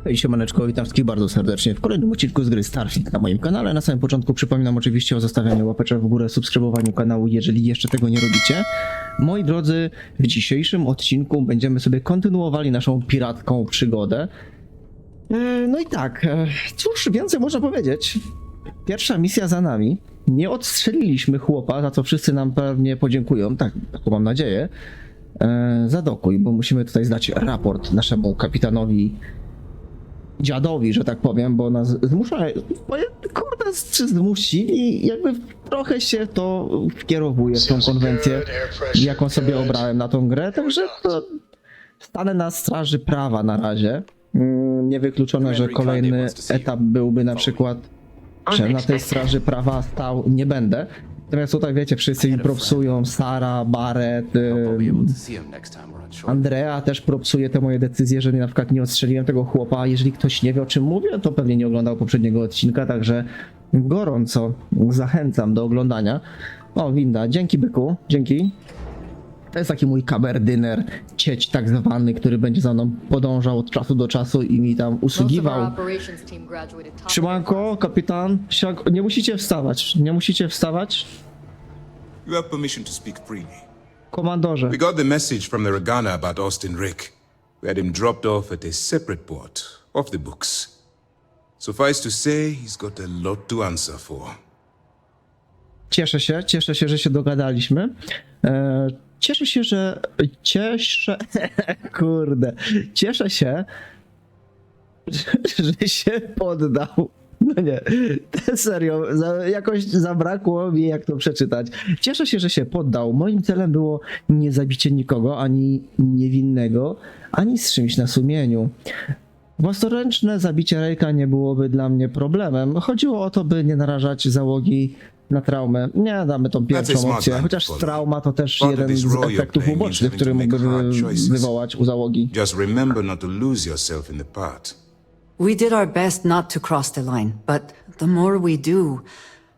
Hej, siemaneczko, witam wszystkich bardzo serdecznie w kolejnym odcinku z gry Starfield na moim kanale. Na samym początku przypominam oczywiście o zostawianiu łapeczek w górę, subskrybowaniu kanału, jeżeli jeszcze tego nie robicie. Moi drodzy, w dzisiejszym odcinku będziemy sobie kontynuowali naszą piracką przygodę. No i tak, cóż więcej można powiedzieć. Pierwsza misja za nami. Nie odstrzeliliśmy chłopa, za co wszyscy nam pewnie podziękują, tak mam nadzieję. Zadokuj, bo musimy tutaj zdać raport naszemu kapitanowi, dziadowi, że tak powiem, bo nas zmuszają, kurde, czy zmusili, jakby trochę się to wkierowuje w tą konwencję, jaką sobie obrałem na tą grę, także to stanę na straży prawa na razie. Niewykluczone, że kolejny etap byłby na przykład, że na tej straży prawa stał nie będę. Natomiast tutaj wiecie, wszyscy mi propsują, Sara, Barrett, Andrea też propsuje te moje decyzje, że na przykład nie odstrzeliłem tego chłopa. Jeżeli ktoś nie wie, o czym mówię, to pewnie nie oglądał poprzedniego odcinka, także gorąco zachęcam do oglądania. O, winda, dzięki byku, dzięki. To jest taki mój kamerdyner, cieć tak zwany, który będzie za mną podążał od czasu do czasu i mi tam usługiwał. Siemanko, kapitan, nie musicie wstawać, nie musicie wstawać. You have permission to speak freely. Komandorze. We got the message from the Regana about Austin Rick. We had him dropped off at a separate port, off the books. Suffice to say, he's got a lot to answer for. Cieszę się, że się dogadaliśmy. Cieszę się, że... Kurde. Cieszę się, że się poddał. No nie, serio, jakoś zabrakło mi, jak to przeczytać. Cieszę się, że się poddał. Moim celem było nie zabicie nikogo, ani niewinnego, ani z czymś na sumieniu. Własnoręczne zabicie Rejka nie byłoby dla mnie problemem. Chodziło o to, by nie narażać załogi na traumę. Nie, damy tą pierwszą opcję, chociaż trauma to też jeden z efektów ubocznych, który mógłby wywołać u załogi. Just remember not to lose yourself in the part. We did our best not to cross the line, but the more we do,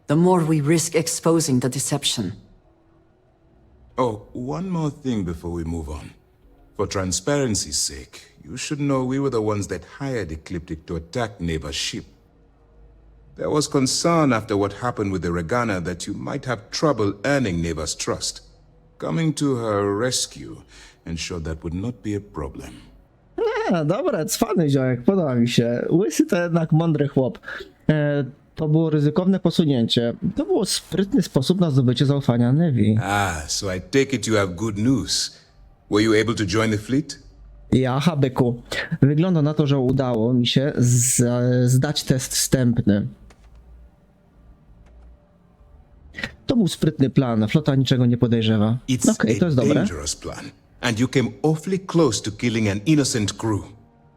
the more we risk exposing the deception. Oh, one more thing before we move on. For transparency's sake, you should know we were the ones that hired Ecliptic to attack Neva's ship. There was concern after what happened with the Regana that you might have trouble earning Neva's trust. Coming to her rescue ensured that would not be a problem. Dobra, cwany ziołek, podoba mi się. Łysy to jednak mądry chłop. To było ryzykowne posunięcie. To było sprytny sposób na zdobycie zaufania Nevi. So I take it you have good news. Were you able to join the fleet? Jaha, byku. Wygląda na to, że udało mi się zdać test wstępny. To był sprytny plan. Flota niczego nie podejrzewa. Okej, to jest dobre. Dangerous plan. And you came awfully close to killing an innocent crew.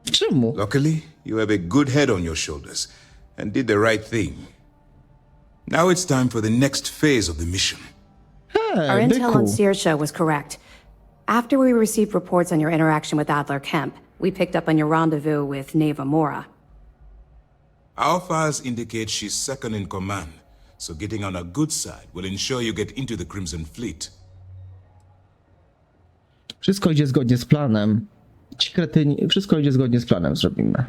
Czemu? Luckily, you have a good head on your shoulders and did the right thing. Now it's time for the next phase of the mission. Our intel on byku. Saoirse was correct. After we received reports on your interaction with Adler Kemp, we picked up on your rendezvous with Neva Mora. Our files indicate she's second in command, so getting on a good side will ensure you get into the Crimson Fleet. Wszystko idzie zgodnie z planem. Ci kretyni, wszystko idzie zgodnie z planem, zrobimy.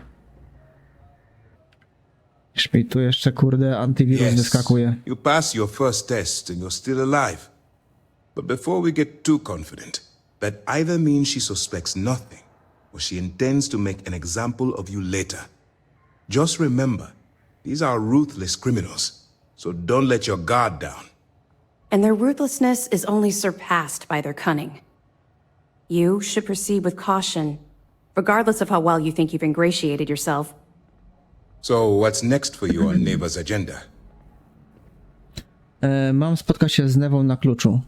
Mi tu jeszcze, kurde, antywirus wyskakuje. You passed your first test and you're still alive. But before we get too confident, that either means she suspects nothing, or she intends to make an example of you later. Just remember, these are ruthless criminals, so don't let your guard down. And their ruthlessness is only surpassed by their cunning. You should proceed with caution, regardless of how well you think you've ingratiated yourself. So what's next for you on Neva's agenda? Mam spotkać się z Newą na Kluczu.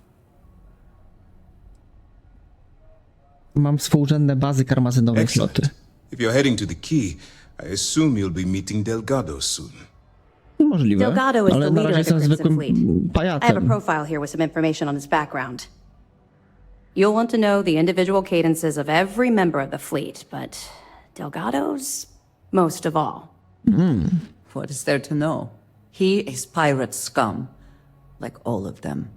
Mam współrzędne bazy karmazynowej floty. If you're heading to the key, I assume you'll be meeting Delgado soon. Możliwe, Delgado is ale the na leader razie of the jestem Crimson zwykłym Fleet. I have a pajacem. profile here with some information on his background. You'll want to know the individual cadences of every member of the fleet, but Delgado's most of all. What is there to know? He is pirate scum, like all of them.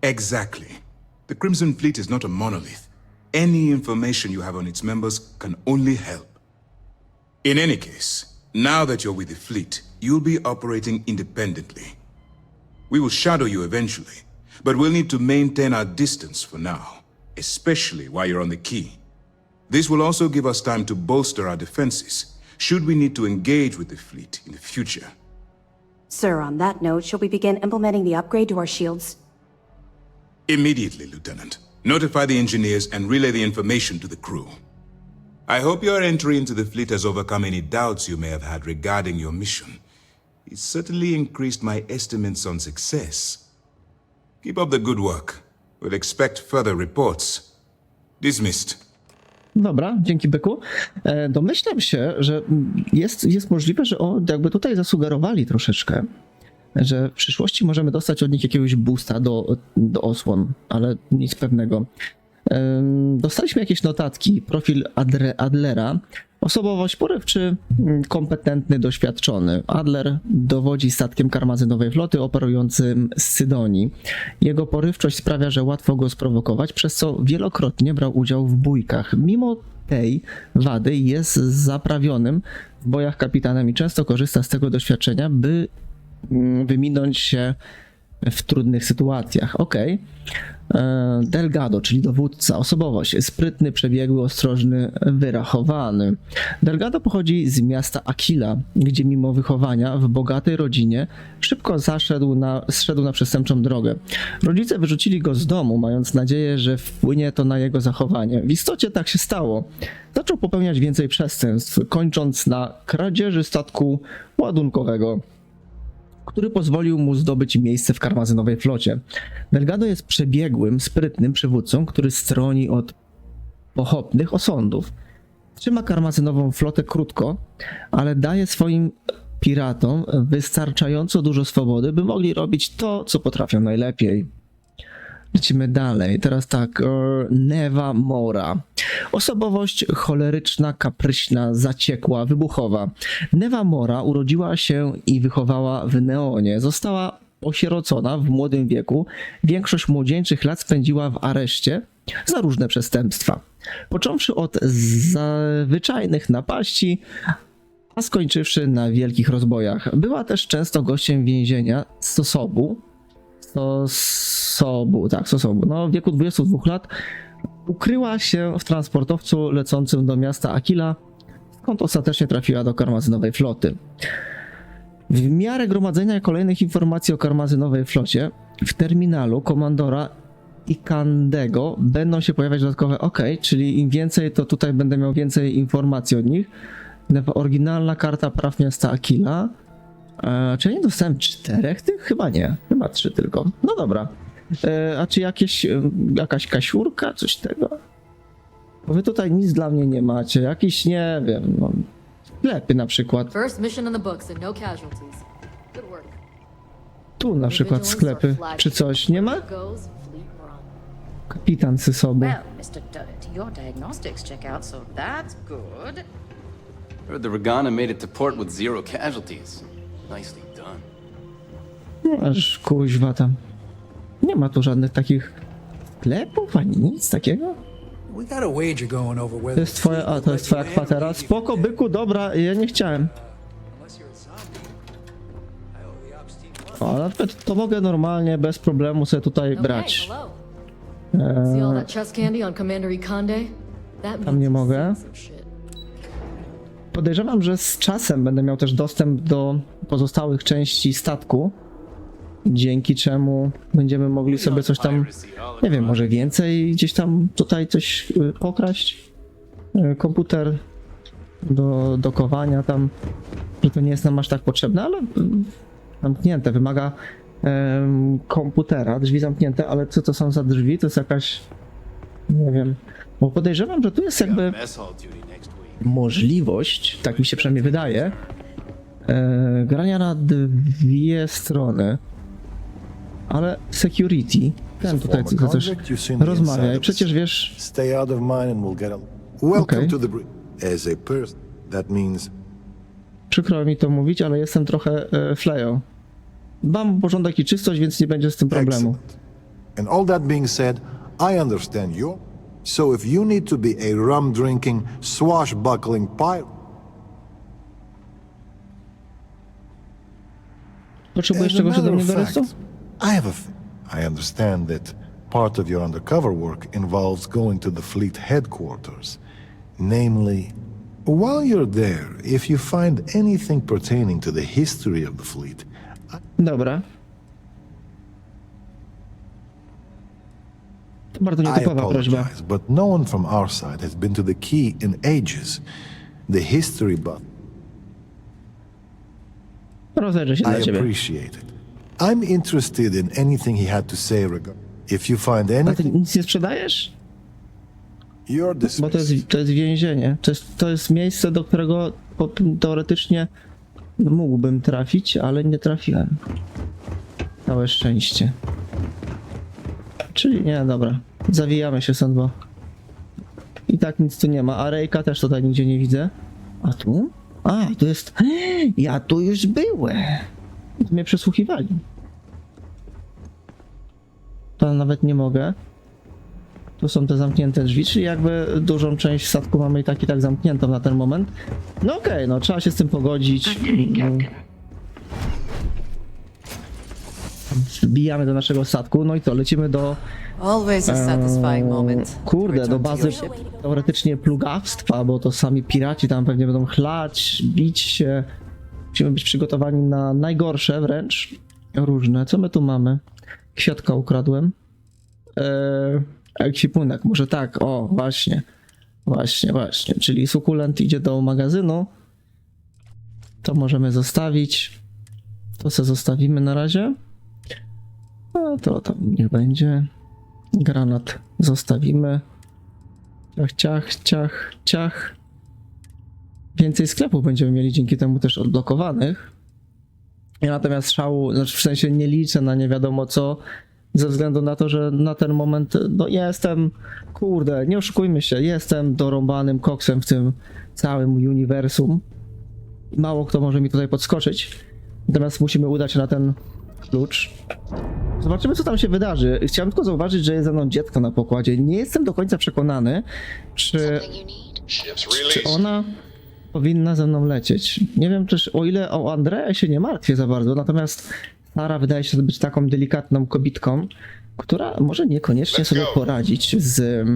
Exactly. The Crimson Fleet is not a monolith. Any information you have on its members can only help. In any case, now that you're with the fleet, you'll be operating independently. We will shadow you eventually, but we'll need to maintain our distance for now, especially while you're on the quay. This will also give us time to bolster our defenses, should we need to engage with the fleet in the future. Sir, on that note, shall we begin implementing the upgrade to our shields? Immediately, Lieutenant. Notify the engineers and relay the information to the crew. I hope your entry into the fleet has overcome any doubts you may have had regarding your mission. It certainly increased my estimates on success. Keep up the good work. We'll expect further reports. Dismissed. Dobra, dzięki byku. Domyślam się, że jest możliwe, że jakby tutaj zasugerowali troszeczkę, że w przyszłości możemy dostać od nich jakiegoś boosta do osłon, ale nic pewnego. Dostaliśmy jakieś notatki, profil Adlera, osobowość porywczy, kompetentny, doświadczony. Adler dowodzi statkiem Karmazynowej floty operującym z Sydonii. Jego porywczość sprawia, że łatwo go sprowokować, przez co wielokrotnie brał udział w bójkach. Mimo tej wady jest zaprawionym w bojach kapitanem i często korzysta z tego doświadczenia, by wyminąć się w trudnych sytuacjach. Okej. Delgado, czyli dowódca, osobowość, sprytny, przebiegły, ostrożny, wyrachowany. Delgado pochodzi z miasta Aquila, gdzie mimo wychowania w bogatej rodzinie szybko zszedł na przestępczą drogę. Rodzice wyrzucili go z domu, mając nadzieję, że wpłynie to na jego zachowanie. W istocie tak się stało. Zaczął popełniać więcej przestępstw, kończąc na kradzieży statku ładunkowego, który pozwolił mu zdobyć miejsce w Karmazynowej flocie. Delgado jest przebiegłym, sprytnym przywódcą, który stroni od pochopnych osądów. Trzyma Karmazynową flotę krótko, ale daje swoim piratom wystarczająco dużo swobody, by mogli robić to, co potrafią najlepiej. Lecimy dalej. Teraz tak, Nowa Mora. Osobowość choleryczna, kapryśna, zaciekła, wybuchowa. Nowa Mora urodziła się i wychowała w Neonie. Została osierocona w młodym wieku. Większość młodzieńczych lat spędziła w areszcie za różne przestępstwa. Począwszy od zwyczajnych napaści, a skończywszy na wielkich rozbojach. Była też często gościem więzienia Sosobu. No, w wieku 22 lat ukryła się w transportowcu lecącym do miasta Aquila, skąd ostatecznie trafiła do Karmazynowej floty. W miarę gromadzenia kolejnych informacji o Karmazynowej flocie w terminalu komandora Ikandego będą się pojawiać dodatkowe czyli im więcej, to tutaj będę miał więcej informacji od nich. Oryginalna karta praw miasta Aquila. Czy ja nie dostałem 4 tych? Chyba nie. Chyba 3 tylko. No dobra. A czy jakaś kasiurka? Coś tego? Bo wy tutaj nic dla mnie nie macie. Jakiś, nie wiem, no, sklepy na przykład. Tu na przykład sklepy. Czy coś nie ma? Kapitan Sysobu. Well, Mr. Dutt, your diagnostics check out, so that's good. Heard the Regana made it to port with 0 casualties. Nicely done. No, aż kuźwa tam. Nie ma tu żadnych takich sklepów, ani nic takiego. To jest twoja, to jest twoja kwatera. Spoko, byku, dobra, ja nie chciałem. O, na przykład to mogę normalnie, bez problemu sobie tutaj brać. Tam nie mogę. Podejrzewam, że z czasem będę miał też dostęp do pozostałych części statku, dzięki czemu będziemy mogli sobie coś tam, nie wiem, może więcej gdzieś tam tutaj coś pokraść. Komputer do dokowania tam, że to nie jest nam aż tak potrzebne, ale zamknięte, wymaga komputera, drzwi zamknięte, ale co to są za drzwi? To jest jakaś, nie wiem, bo podejrzewam, że tu jest jakby możliwość, tak mi się przynajmniej wydaje, grania na 2 strony, ale security, ten tutaj co też rozmawia i przecież wiesz... Okej. Przykro mi to mówić, ale jestem trochę flejo. Dbam o porządek i czystość, więc nie będzie z tym problemu. And all that being said, I understand you. So if you need to be a rum-drinking, swashbuckling pirate, Potrzebujesz As a czegoś ode matter mnie, of Doresto? fact, I have a I understand that part of your undercover work involves going to the fleet headquarters. Namely, while you're there, if you find anything pertaining to the history of the fleet, Dobra. To bardzo I nietypowa prośba. apologize, but no one from our side has been to the key in ages. The history buff. Rozejrzę się dla I ciebie. appreciate it. I'm interested in anything he had to say regarding. If you find A ty anything, nic nie sprzedajesz? you're Bo dismissed. to jest więzienie. To jest miejsce, do którego teoretycznie mógłbym trafić, ale nie trafiłem. Całe szczęście. Czyli nie, dobra. Zawijamy się stąd, bo i tak nic tu nie ma. A Rejka też tutaj nigdzie nie widzę. A tu? A, tu jest... Ja tu już byłem. Tu mnie przesłuchiwali. To nawet nie mogę. Tu są te zamknięte drzwi, czyli jakby dużą część statku mamy i tak zamkniętą na ten moment. No okej, no trzeba się z tym pogodzić. Wbijamy do naszego statku, no i to lecimy do... Always a satisfying moment. Kurde, Return do to bazy your ship. teoretycznie plugawstwa, bo to sami piraci tam pewnie będą chlać, bić się. Musimy być przygotowani na najgorsze wręcz. Różne. Co my tu mamy? Kwiatka ukradłem. Ekwipunek, może tak. O, właśnie. Właśnie. Czyli sukulent idzie do magazynu. To możemy zostawić. To se zostawimy na razie. No to tam niech będzie. Granat zostawimy. Ciach. Więcej sklepów będziemy mieli dzięki temu też odblokowanych. Ja natomiast szału, znaczy w sensie nie liczę na nie wiadomo co, ze względu na to, że na ten moment, no jestem, kurde, nie oszukujmy się, jestem dorąbanym koksem w tym całym uniwersum. Mało kto może mi tutaj podskoczyć. Natomiast musimy udać się na ten klucz. Zobaczymy, co tam się wydarzy. Chciałem tylko zauważyć, że jest ze mną dziecko na pokładzie. Nie jestem do końca przekonany, czy ona powinna ze mną lecieć. Nie wiem też, o ile o Andrea się nie martwię za bardzo, natomiast Sara wydaje się być taką delikatną kobitką, która może niekoniecznie sobie poradzić z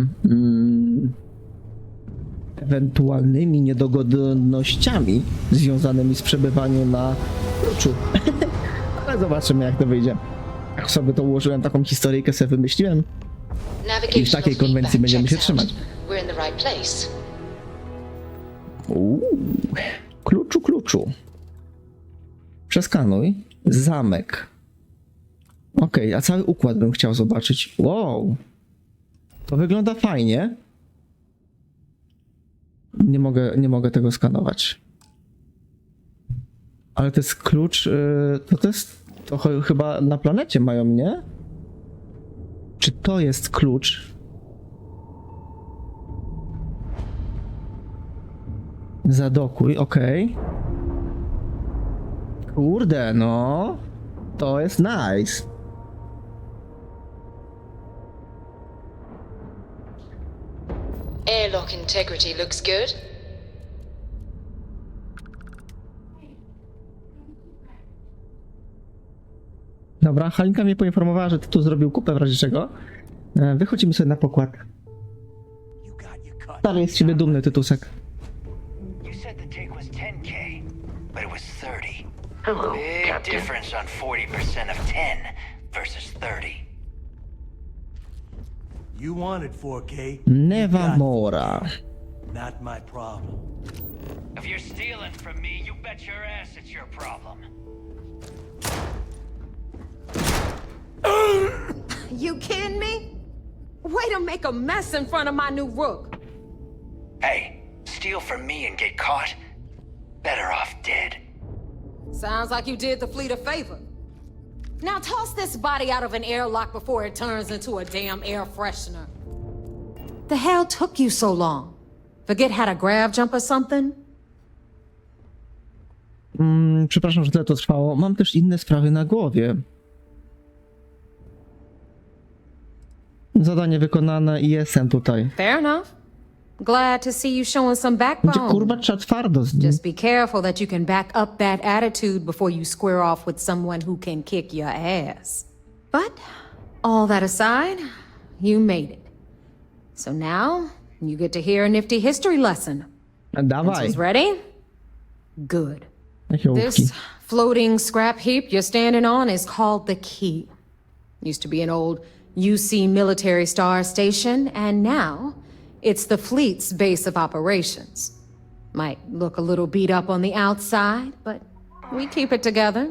ewentualnymi niedogodnościami związanymi z przebywaniem na Kluczu. Ale zobaczymy, jak to wyjdzie. Jak sobie to ułożyłem, taką historyjkę sobie wymyśliłem i w takiej konwencji będziemy się trzymać. Kluczu. Przeskanuj. Zamek. Okej, a cały układ bym chciał zobaczyć. Wow. To wygląda fajnie. Nie mogę tego skanować. Ale to jest klucz, to chyba na planecie mają, nie? Czy to jest klucz? Zadokuj, okej. Kurde, no. To jest nice. Airlock integrity looks good. Dobra, Halinka mnie poinformowała, że ty tu zrobił kupę w razie czego. Wychodzimy sobie na pokład. Stary jest z ciebie dumny, Tytusek. You said the take was 10K, but it was 30. Hello, big Captain. Difference on 40% of 10 versus 30. You wanted 4K. Newa Mora. Not my problem. If you're stealing from me, you bet your ass it's your problem. You kidding me? Way to make a mess in front of my new rook. Hey, steal from me and get caught? Better off dead. Sounds like you did the fleet a favor. Now toss this body out of an airlock before it turns into a damn air freshener. The hell took you so long? Forget how to grav jump or something? Przepraszam, że tyle to trwało. Mam też inne sprawy na głowie. Zadanie wykonane i jestem tutaj. Fair enough. Glad to see you showing some Gdzie kurwa backbone. trzeba twardo z nim. Just be careful that you can back up that attitude before you square off with someone who can kick your ass. But all that aside, you made it. So now you get to hear a nifty history lesson. Dawaj. Pencils ready? Good. Jakie ołówki. This floating scrap heap you're standing on is called the Key. Used to be an old UC military star station, and now it's the fleet's base of operations. Might look a little beat up on the outside, but we keep it together.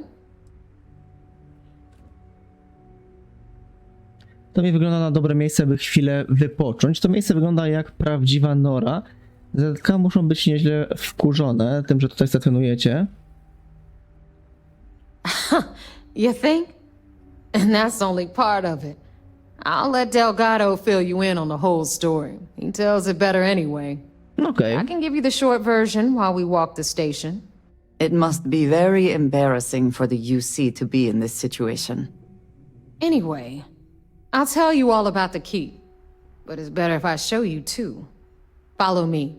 To mi wygląda na dobre miejsce, by chwilę wypocząć. To miejsce wygląda jak prawdziwa nora. ZK muszą być nieźle wkurzone tym, że tutaj stacjonujecie. You think? And that's only part of it. I'll let Delgado fill you in on the whole story. He tells it better anyway. Okej. I can give you the short version while we walk the station. It must be very embarrassing for the UC to be in this situation. Anyway, I'll tell you all about the key. But it's better if I show you too. Follow me.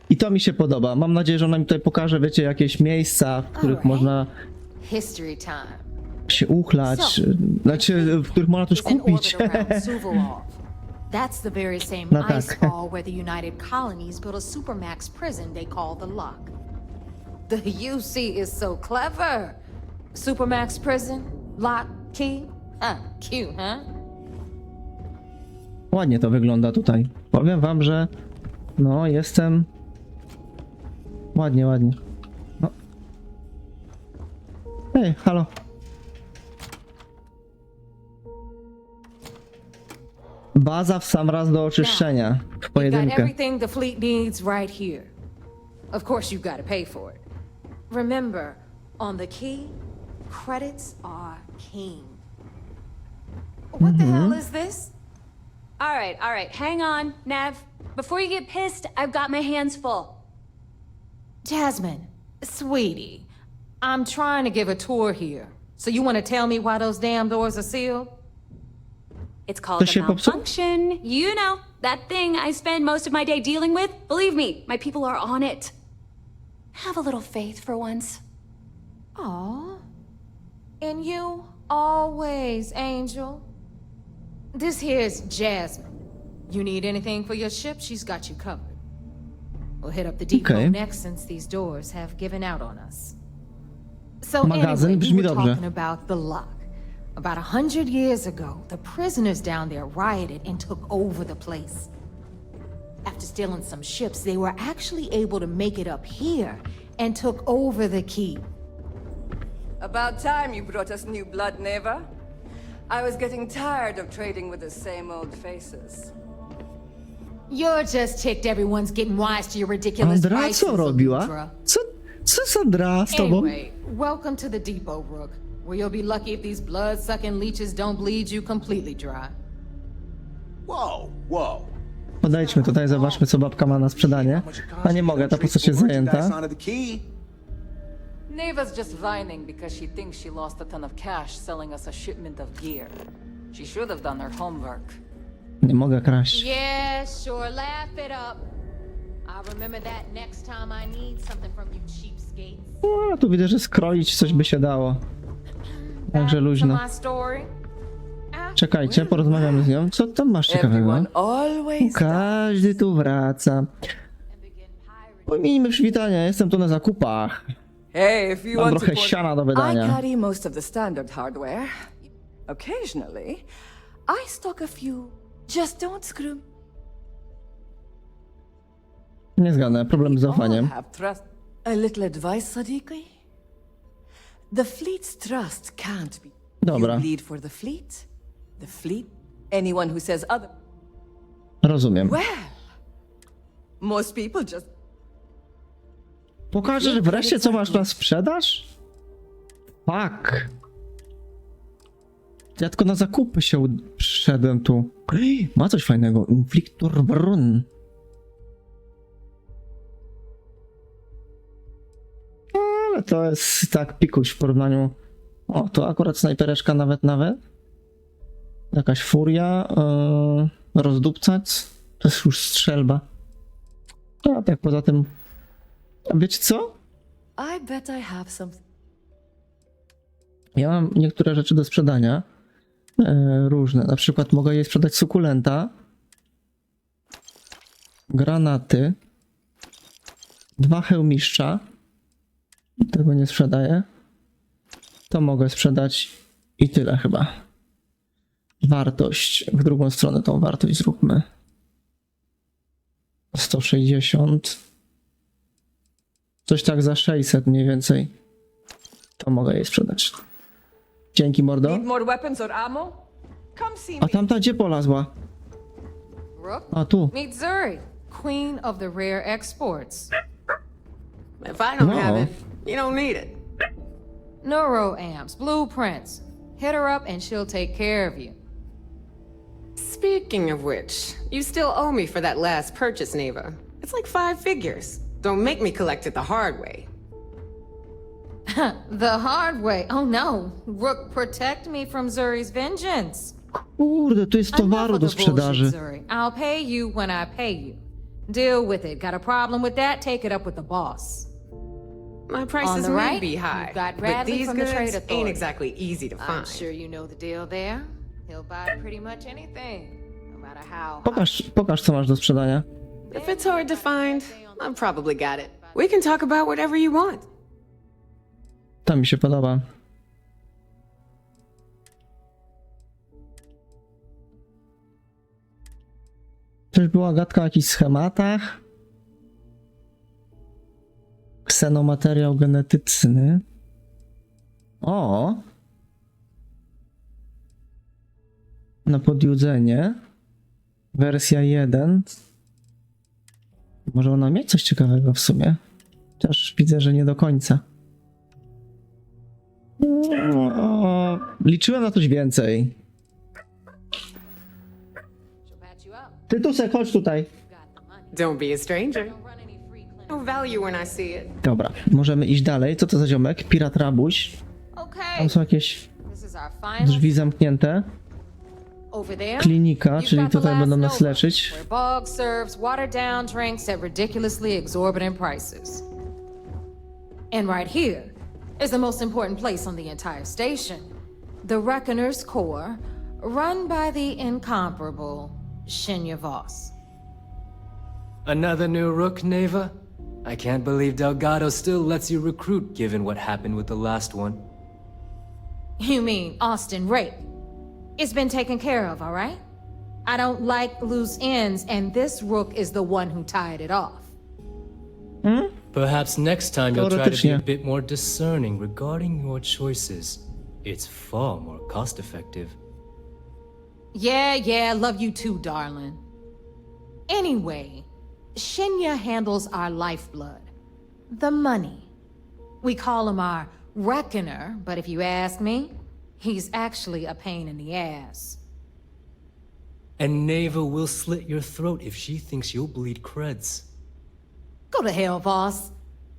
I to mi się podoba. Mam nadzieję, że ona mi tutaj pokaże, wiecie, jakieś miejsca, w których można History time. się uchlać, znaczy, w których można coś Is in kupić. orbit around Suvorov. That's the very same No ice tak. fall where the United Colonies built a supermax prison they call the Lock. The UC is so clever. Supermax prison, lock, key. Cute, huh? Ładnie to wygląda tutaj. Powiem wam, że no, jestem... Ładnie, ładnie. No. Hej, halo. Baza w sam raz do oczyszczenia. W You've got pojedynkę. everything the fleet needs right here. Of course, you've got to pay for it. Remember, on the key, credits are king. What the hell is this? All right, hang on, Nev. Before you get pissed, I've got my hands full. Jasmine, sweetie, I'm trying to give a tour here. So you want to tell me why those damn doors are sealed? It's called To a się popsuło? malfunction. You know, that thing I spend most of my day dealing with. Believe me, my people are on it. Have a little faith for once. Aw. And you always, Angel. This here's Jasmine. You need anything for your ship, she's got you covered. We'll hit up the depot Okay. next since these doors have given out on us. So Magazyn anyway, brzmi we were dobrze. talking about the Lock. About 100 years ago, the prisoners down there rioted and took over the place. After stealing some ships, they were actually able to make it up here and took over the key. About time you brought us new blood, Neva. I was getting tired of trading with the same old faces. You're just ticked everyone's getting wise to your ridiculous Andra vices, co robiła? Lutra. Co Sandra z tobą? Anyway, welcome to the depot, Rook, where you'll be lucky if these blood-sucking leeches don't bleed you completely dry. Whoa. Podejdźmy tutaj, zobaczmy, co babka ma na sprzedanie. A nie mogę, ta postać jest zajęta. Neva's just whining because she thinks she lost a ton of cash selling us a shipment of gear. She should have done her homework. Nie mogę kraść. Yeah, sure, laugh it up. I'll remember that next time I need something from you cheapskates. No, tu widzę, że skroić coś by się dało. Także To luźno. my story. Czekajcie, porozmawiamy z nią. Co tam masz ciekawego? Everyone always Każdy tu wraca. Pomijmy przywitania, jestem tu na zakupach. Hey, if you Mam want trochę to siana do I wydania. carry most of the standard hardware. Occasionally, I stock a few. Just don't screw. Nie zgadnę, problem z All zaufaniem. have trust. A little advice, Sadiqi? The fleet's trust can't be. Dobra. You bleed for the fleet. The fleet. Anyone who says other. Rozumiem. Well, most people just. Pokażesz wreszcie, co masz na sprzedaż? Fuck. Ja tylko na zakupy się przyszedłem tu. Ma coś fajnego. Infliktor brun. Ale to jest tak pikuś w porównaniu. O, to akurat snajpereczka nawet. Jakaś furia. Rozdupcać. To jest już strzelba. A tak poza tym... A wiecie co? I bet I have something. Ja mam niektóre rzeczy do sprzedania. Różne. Na przykład mogę je sprzedać sukulenta. Granaty. 2 hełmiszcza. Tego nie sprzedaję. To mogę sprzedać i tyle chyba. Wartość. W drugą stronę tą wartość zróbmy. 160. Coś tak za 600 mniej więcej. To mogę jej sprzedać. Dzięki, mordo. Need more weapons or ammo? Come see A me. tamta gdzie polazła? Rook, A tu. meet Zuri, queen of the rare exports. If I don't Wow. have it, you don't need it. Neuroamps, blueprints. Hit her up and she'll take care of you. Speaking of which, you still owe me for that last purchase, Neva. It's like 5 figures. Don't make me collect it the hard way. The hard way. Oh no. Rook, protect me from Zuri's vengeance. Kurde, tu jest Enough towaru of do the bullshit, sprzedaży. Zuri. I'll pay you when I pay you. Deal with it. Got a problem with that? Take it up with the boss. My On prices the may right, be high, you've got but Bradley these from the goods Trade ain't Authority. exactly easy to I'm find. sure you know the deal there. He'll buy pretty much anything, no matter how. Pokaż co masz do sprzedania. If it's hard to find, I've probably got it. We can talk about whatever you want. To mi się podoba. Też była gadka o jakichś schematach. Ksenomateriał genetyczny. O! Na podjudzenie. Wersja 1. Może ona mieć coś ciekawego w sumie. Chociaż widzę, że nie do końca. Liczyłem na coś więcej. Tytusek, chodź tutaj. Don't be a stranger. No value when I see it. Dobra, możemy iść dalej. Co to za ziomek? Pirat rabuś. Okay. Tam są jakieś This is our final drzwi zamknięte. over there. Klinika, You've czyli got the tutaj last będą nas Nova, leczyć. where Bog serves watered down drinks at ridiculously exorbitant prices. And right here is the most important place on the entire station. The Reckoner's Core, run by the incomparable Shinya Voss. Another new rook, Neva? I can't believe Delgado still lets you recruit given what happened with the last one. You mean Austin Rape? It's been taken care of, all right? I don't like loose ends, and this rook is the one who tied it off. Perhaps next time you'll try to be a Teoretycznie. bit more discerning regarding your choices. It's far more cost-effective. Yeah, love you too, darling. Anyway, Shinya handles our lifeblood, the money. We call him our reckoner, but if you ask me, he's actually a pain in the ass. And Neva will slit your throat if she thinks you'll bleed creds. Go to hell, boss.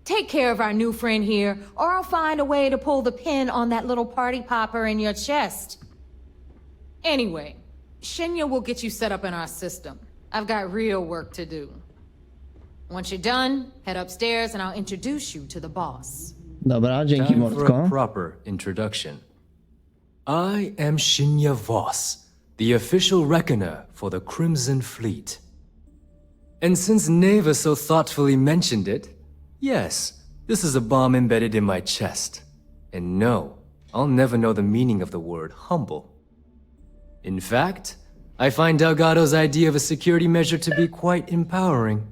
Take care of our new friend here, or I'll find a way to pull the pin on that little party popper in your chest. Anyway, Shinya will get you set up in our system. I've got real work to do. Once you're done, head upstairs and I'll introduce you to the boss. Dobra, dzięki Time for a mordko. proper introduction. I am Shinya Voss, the official reckoner for the Crimson Fleet. And since Neva so thoughtfully mentioned it, yes, this is a bomb embedded in my chest. And no, I'll never know the meaning of the word humble. In fact, I find Delgado's idea of a security measure to be quite empowering.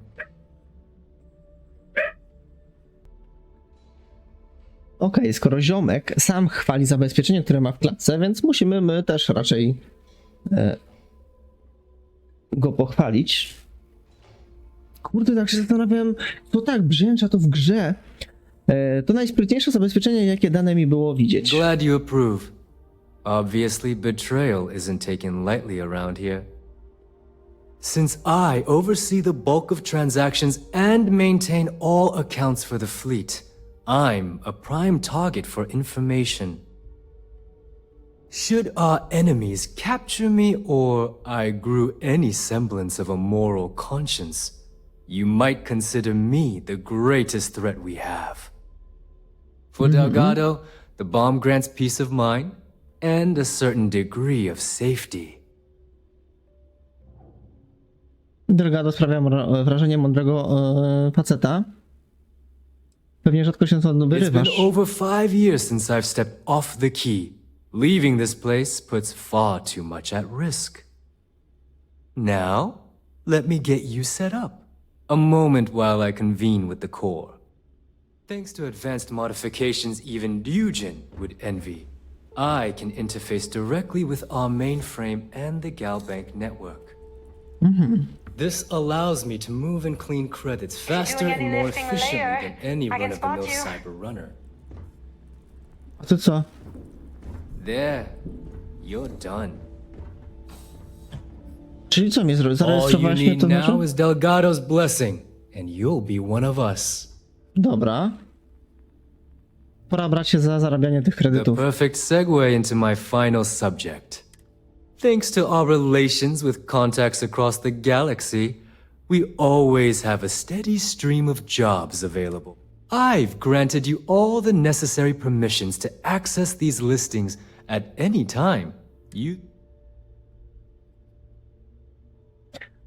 Okej, skoro ziomek sam chwali zabezpieczenie, które ma w klatce, więc musimy my też raczej go pochwalić. Kurde, tak się zastanawiam, to tak brzęcza to w grze. To najsprytniejsze zabezpieczenie, jakie dane mi było widzieć. Glad you approve. Obviously, betrayal isn't taken lightly around here. Since I oversee the bulk of transactions and maintain all accounts for the fleet, I'm a prime target for information. Should our enemies capture me or I grew any semblance of a moral conscience, you might consider me the greatest threat we have. For Delgado, the bomb grants peace of mind and a certain degree of safety. Delgado sprawia wrażenie mądrego faceta. Pewnie rzadko się stąd It's been wyrywasz. over 5 years since I've stepped off the key. Leaving this place puts far too much at risk. Now, let me get you set up. A moment while I convene with the core. Thanks to advanced modifications even Dujin would envy, I can interface directly with our mainframe and the Galbank network. This allows me to move and clean credits faster and more efficiently than any run-of-the-mill cyber runner. A ty co? There, you're done. Czyli co mnie zrobić? All you Zarejestrowałeś mnie need to now może? is Delgado's blessing, and you'll be one of us. Dobra. Pora brać się za zarabianie tych The kredytów. perfect segue into my final subject. Thanks to our relations with contacts across the galaxy, we always have a steady stream of jobs available. I've granted you all the necessary permissions to access these listings at any time.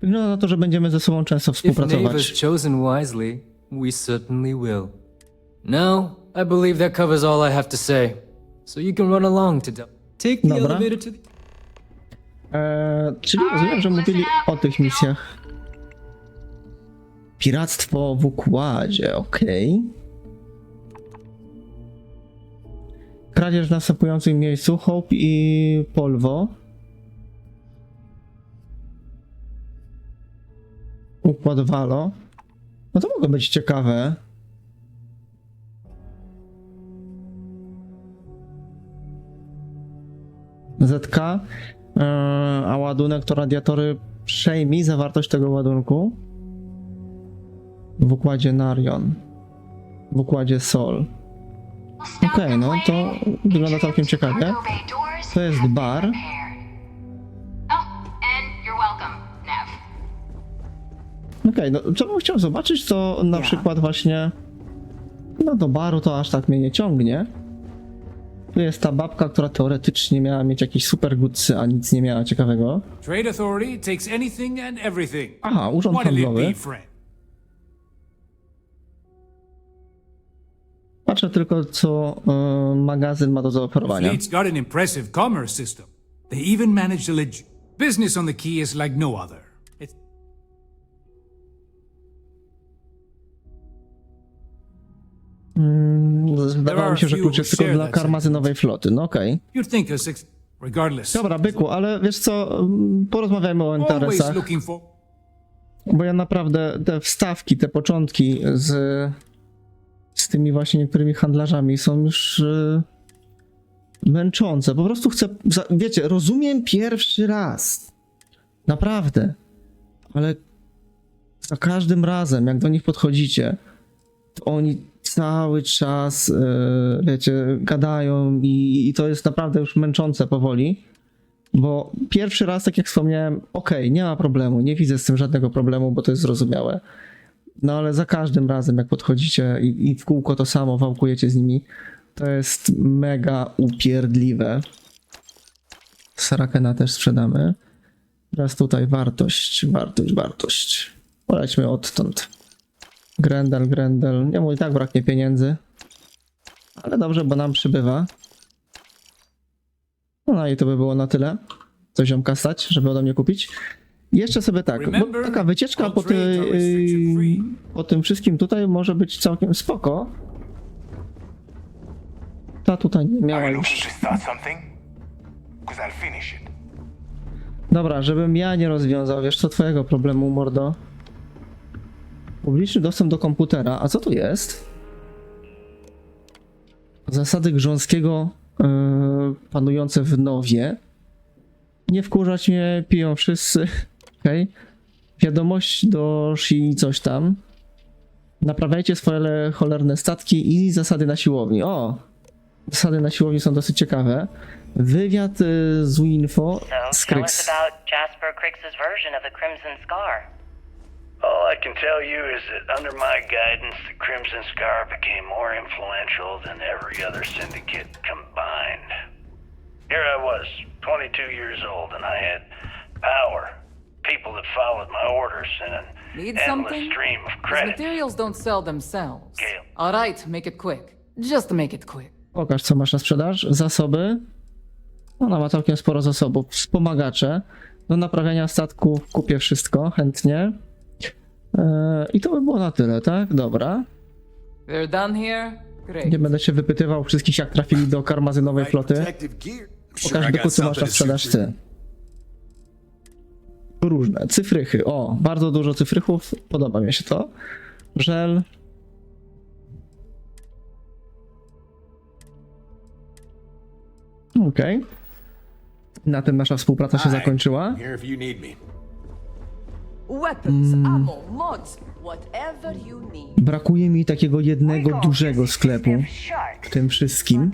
Wygląda na to, że będziemy ze sobą często If Nava's współpracować. chosen wisely, we certainly will. Now, I believe that covers all I have to say. So you can run along to take the Dobra. elevator to the... Czyli rozumiem, że mówili o tych misjach. Piractwo w układzie, okej. Kradzież w następującym miejscu, Hope i Polwo. Układ Valo. No to mogło być ciekawe. ZK, a ładunek to radiatory. Przejmij zawartość tego ładunku w układzie Narion, w układzie Sol. Okej, no to wygląda całkiem ciekawie. To jest bar. Okej, no co bym chciał zobaczyć, to na przykład właśnie no do baru to aż tak mnie nie ciągnie. Tu jest ta babka, która teoretycznie miała mieć jakieś super goodsy, a nic nie miała ciekawego. Trade Authority takes anything and everything. Aha, urząd What'll it handlowy. be, friend? Patrzę tylko, co magazyn ma do zaoferowania. Fleet's got an impressive commerce system. They even manage to business on the key is like no other. It's Wydawało mi się, że klucz jest tylko dla karmazynowej floty. No okej. you'd think a regardless. Dobra, byku, ale wiesz co, porozmawiajmy o Always interesach. looking for. Bo ja naprawdę te wstawki, te początki z tymi właśnie niektórymi handlarzami są już męczące. Po prostu chcę, wiecie, rozumiem pierwszy raz. Naprawdę. Ale za każdym razem, jak do nich podchodzicie, to oni cały czas, wiecie, gadają i to jest naprawdę już męczące powoli. Bo pierwszy raz, tak jak wspomniałem, okej, nie ma problemu, nie widzę z tym żadnego problemu, bo to jest zrozumiałe. No ale za każdym razem, jak podchodzicie i w kółko to samo wałkujecie z nimi, to jest mega upierdliwe. Sarakena też sprzedamy. Teraz tutaj wartość. Polećmy odtąd. Grendel. Nie mu i tak braknie pieniędzy. Ale dobrze, bo nam przybywa. No i to by było na tyle. Co ziomka stać, żeby ode mnie kupić. Jeszcze sobie tak, bo taka wycieczka po tym wszystkim tutaj może być całkiem spoko. Ta tutaj nie miała już. Dobra, żebym ja nie rozwiązał, wiesz co, twojego problemu, mordo. Publiczny dostęp do komputera. A co tu jest? Zasady grząskiego panujące w Nowie. Nie wkurzać mnie, piją wszyscy. Okej. Wiadomość do Shi coś tam. Naprawiajcie swoje cholerne statki i zasady na siłowni. O! Zasady na siłowni są dosyć ciekawe. Wywiad z Winfo z Kryx. All I can tell you is that under my guidance, the Crimson Scar became more influential than every other syndicate combined. Here I was, 22 years old, and I had power, people that followed my orders, and an Need endless something? stream of These credit. materials don't sell themselves. All right, make it quick. Just make it quick. Pokaż, co masz na sprzedaż. Zasoby. Ona ma całkiem sporo zasobów. Wspomagacze. Do naprawiania statku kupię wszystko, chętnie. I to by było na tyle, tak? Dobra. They're done here? Great. Nie będę się wypytywał wszystkich, jak trafili do karmazynowej floty. Pokaż, do co masz na sprzedaż ty. Różne. Cyfrychy. O, bardzo dużo cyfrychów. Podoba mi się to. Żel. Okej. Na tym nasza współpraca się zakończyła. Weapons, ammo, mods, whatever you need. Brakuje mi takiego jednego dużego sklepu w tym wszystkim.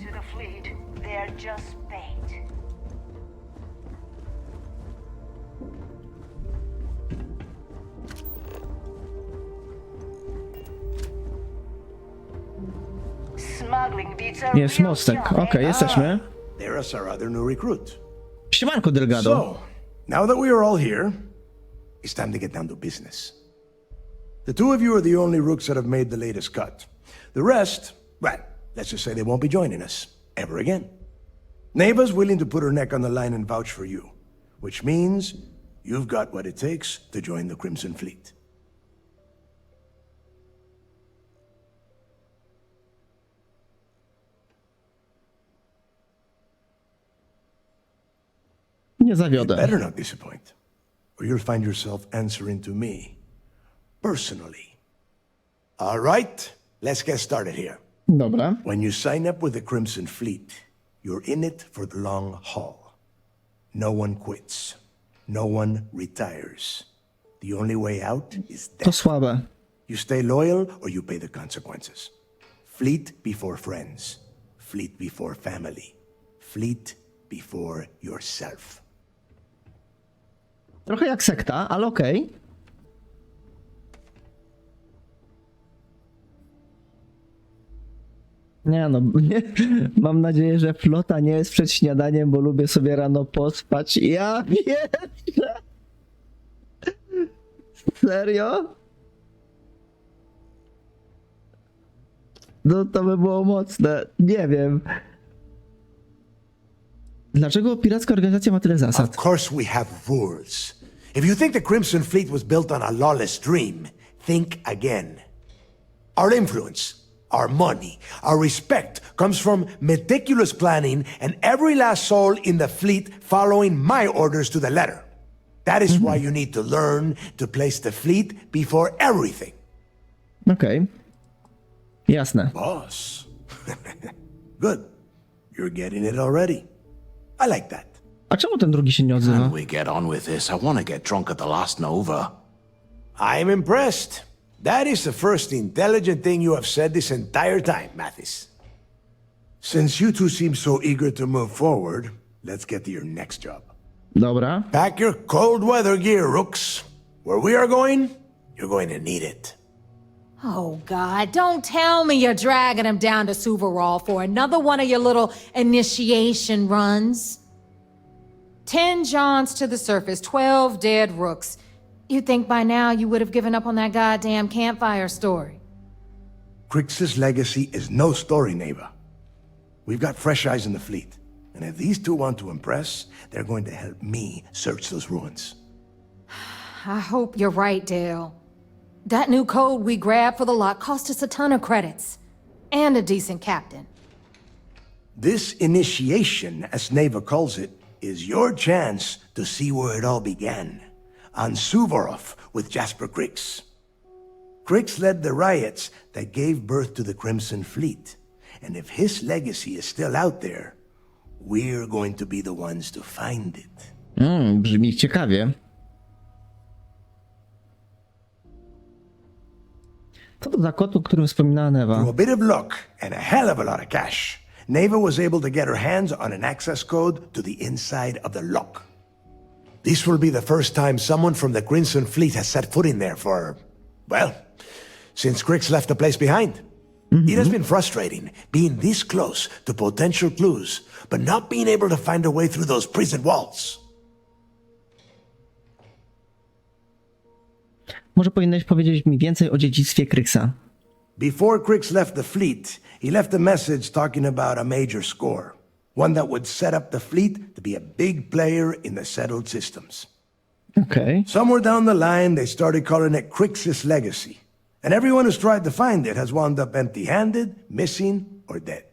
Jest mostek. Okej, jesteśmy. There's our other new recruit. Siemanko, Delgado. So, now that we are all here, it's time to get down to business. The two of you are the only rooks that have made the latest cut. The rest, well, let's just say they won't be joining us ever again. Neva's willing to put her neck on the line and vouch for you, which means you've got what it takes to join the Crimson Fleet. Nie zawiodę. Better not disappoint, or you'll find yourself answering to me personally. All right, let's get started here. Dobra. When you sign up with the Crimson Fleet, you're in it for the long haul. No one quits. No one retires. The only way out is death. To słabe. You stay loyal or you pay the consequences. Fleet before friends. Fleet before family. Fleet before yourself. Trochę jak sekta, ale okej. Nie no, nie. Mam nadzieję, że flota nie jest przed śniadaniem, bo lubię sobie rano pospać. Ja wierzę! Serio? No to by było mocne. Nie wiem. Dlaczego piracka organizacja ma tyle zasad? Of course we have rules. If you think the Crimson Fleet was built on a lawless dream, think again. Our influence, our money, our respect comes from meticulous planning and every last soul in the fleet following my orders to the letter. That is why you need to learn to place the fleet before everything. Okej. Jasne. Boss. Good. You're getting it already. I like that. A czemu ten drugi się nie odzywa? Can we get on with this? I want to get drunk at the last Nova. I'm impressed. That is the first intelligent thing you have said this entire time, Mathis. Since you two seem so eager to move forward, let's get to your next job. Dobra. Pack your cold weather gear, rooks. Where we are going, you're going to need it. Oh, God, don't tell me you're dragging him down to Suvarall for another one of your little initiation runs. 10 Johns to the surface, 12 dead rooks. You'd think by now you would have given up on that goddamn campfire story. Crix's legacy is no story, Neva. We've got fresh eyes in the fleet. And if these two want to impress, they're going to help me search those ruins. I hope you're right, Dale. That new code we grabbed for the lot cost us a ton of credits. And a decent captain. This initiation, as Neva calls it, is your chance to see where it all began. On Suvorov with Jasper Crix. Crix led the riots that gave birth to the Crimson Fleet. And if his legacy is still out there, we're going to be the ones to find it. Brzmi ciekawie. Co to za kot, o którym wspominała Neva? Through a bit of luck and a hell of a lot of cash, Neva was able to get her hands on an access code to the inside of the lock. This will be the first time someone from the Crimson Fleet has set foot in there for, well, since Grix left the place behind. It has been frustrating, being this close to potential clues, but not being able to find a way through those prison walls. Może powinieneś powiedzieć mi więcej o dziedzictwie Kryxa. Before Grix left the fleet, he left a message talking about a major score. One that would set up the fleet to be a big player in the settled systems. Okay. Somewhere down the line, they started calling it Crix's legacy. And everyone who's tried to find it has wound up empty-handed, missing, or dead.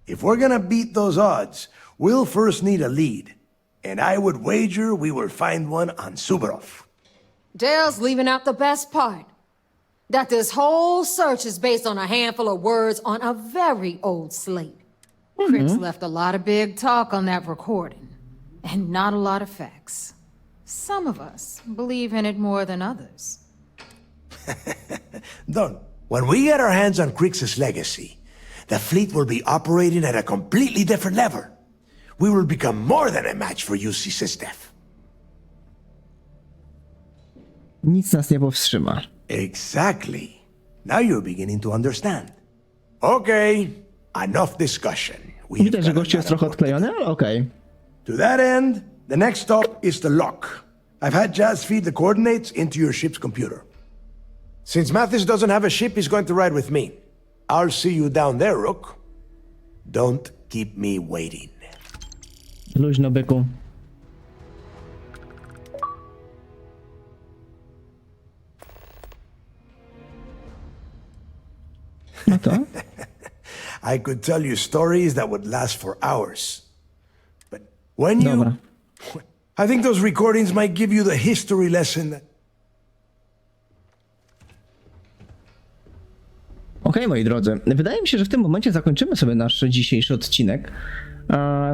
If we're gonna beat those odds, we'll first need a lead. And I would wager we will find one on Subarov. Dale's leaving out the best part. That this whole search is based on a handful of words on a very old slate. Crix left a lot of big talk on that recording, and not a lot of facts. Some of us believe in it more than others. Done. When we get our hands on Crix's legacy, the fleet will be operating at a completely different level. We will become more than a match for UC Systef. Nic nas nie powstrzyma. Exactly. Now you're beginning to understand. Okay, enough discussion. Widać, że gościu jest trochę odklejony, ale okej. To that end, the next stop is the lock. I've had Jazz feed the coordinates into your ship's computer. Since Mathis doesn't have a ship, he's going to ride with me. I'll see you down there, Rook. Don't keep me waiting. Luźno, byku. No to? I could tell you stories that would last for hours. But when you... Dobra. I think those recordings might give you the history lesson that... Okej, moi drodzy, wydaje mi się, że w tym momencie zakończymy sobie nasz dzisiejszy odcinek.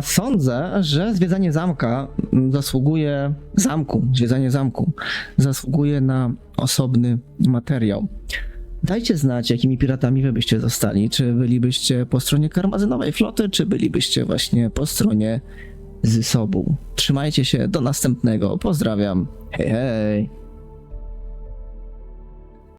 Sądzę, że zwiedzanie zamku zasługuje na osobny materiał. Dajcie znać, jakimi piratami wy byście zostali. Czy bylibyście po stronie Karmazynowej floty, czy bylibyście właśnie po stronie Zysobu. Trzymajcie się, do następnego. Pozdrawiam. Hej, hej.